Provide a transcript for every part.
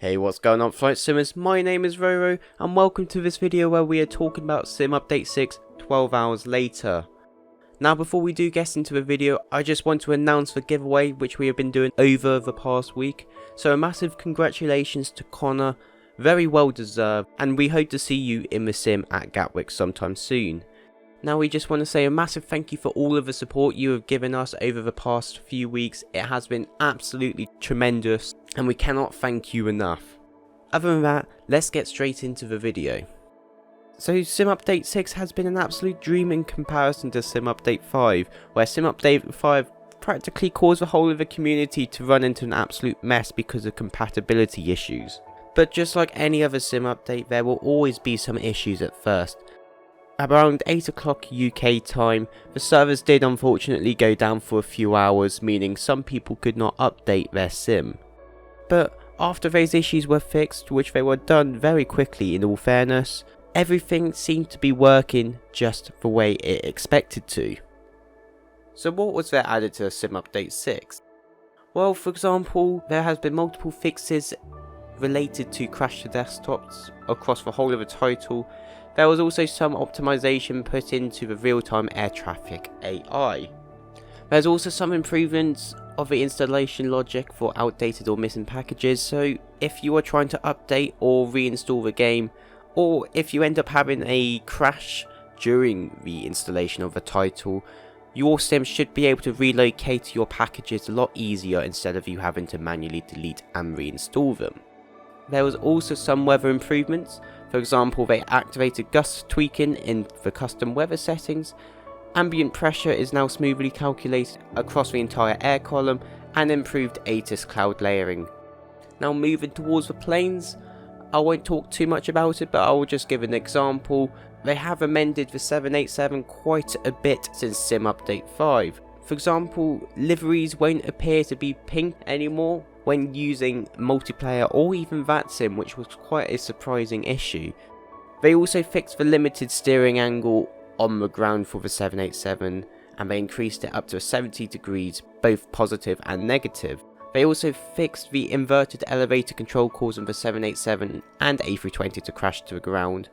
Hey, what's going on, flight simmers? My name is Roro and welcome to this video where we are talking about Sim Update 6 12 hours later. Now before we do get into the video, I just want to announce the giveaway which we have been doing over the past week. So a massive congratulations to Connor, very well deserved, and we hope to see you in the sim at Gatwick sometime soon. Now we just want to say a massive thank you for all of the support you have given us over the past few weeks. It has been absolutely tremendous and we cannot thank you enough. Other than that, let's get straight into the video. So Sim Update 6 has been an absolute dream in comparison to Sim Update 5, where Sim Update 5 practically caused the whole of the community to run into an absolute mess because of compatibility issues. But just like any other Sim update, there will always be some issues at first. Around 8 o'clock UK time, the servers did unfortunately go down for a few hours, meaning some people could not update their sim. But after those issues were fixed, which they were done very quickly in all fairness, everything seemed to be working just the way it expected to. So what was there added to Sim Update 6? Well, for example, there has been multiple fixes related to crash to desktops across the whole of the title. There was also some optimization put into the real-time air traffic AI. There's also some improvements of the installation logic for outdated or missing packages, so if you are trying to update or reinstall the game, or if you end up having a crash during the installation of the title, your sim should be able to relocate your packages a lot easier instead of you having to manually delete and reinstall them. There was also some weather improvements. For example, they activated gust tweaking in the custom weather settings, ambient pressure is now smoothly calculated across the entire air column, and improved ATIS cloud layering. Now moving towards the planes, I won't talk too much about it, but I will just give an example. They have amended the 787 quite a bit since Sim Update 5. For example, liveries won't appear to be pink anymore when using multiplayer or even VATSIM, which was quite a surprising issue. They also fixed the limited steering angle on the ground for the 787 and they increased it up to 70 degrees, both positive and negative. They also fixed the inverted elevator control causing the 787 and A320 to crash to the ground.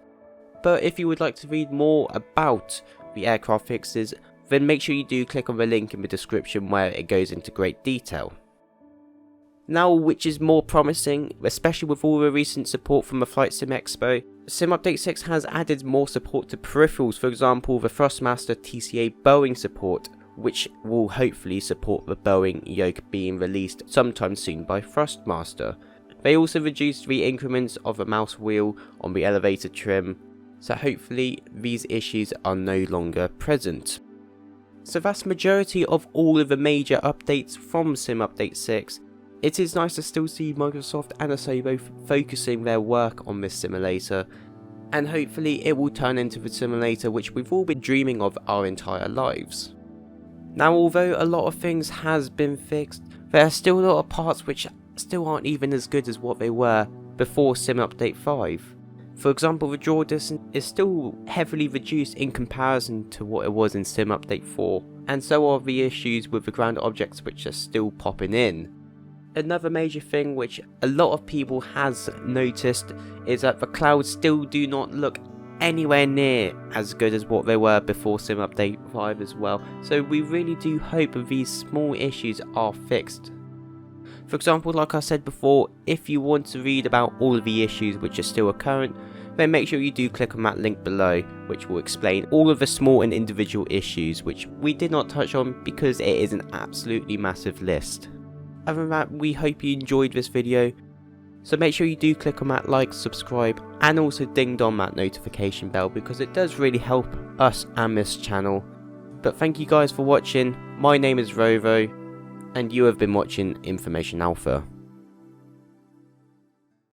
But if you would like to read more about the aircraft fixes, then make sure you do click on the link in the description where it goes into great detail. Now, which is more promising, especially with all the recent support from the Flight Sim Expo, Sim Update 6 has added more support to peripherals, for example the Thrustmaster TCA Boeing support, which will hopefully support the Boeing yoke being released sometime soon by Thrustmaster. They also reduced the increments of the mouse wheel on the elevator trim, so hopefully these issues are no longer present. So that's the majority of all of the major updates from Sim Update 6. It is nice to still see Microsoft and Asobo focusing their work on this simulator, and hopefully it will turn into the simulator which we've all been dreaming of our entire lives. Now, although a lot of things has been fixed, there are still a lot of parts which still aren't even as good as what they were before Sim Update 5. For example, the draw distance is still heavily reduced in comparison to what it was in Sim Update 4, and so are the issues with the ground objects which are still popping in. Another major thing which a lot of people has noticed is that the clouds still do not look anywhere near as good as what they were before Sim Update 5 as well, so we really do hope that these small issues are fixed. For example, like I said before, if you want to read about all of the issues which are still current, then make sure you do click on that link below, which will explain all of the small and individual issues which we did not touch on because it is an absolutely massive list. Other than that, we hope you enjoyed this video, so make sure you do click on that like, subscribe, and also ding on that notification bell because it does really help us and this channel. But thank you guys for watching. My name is Rovo, and you have been watching Information Alpha.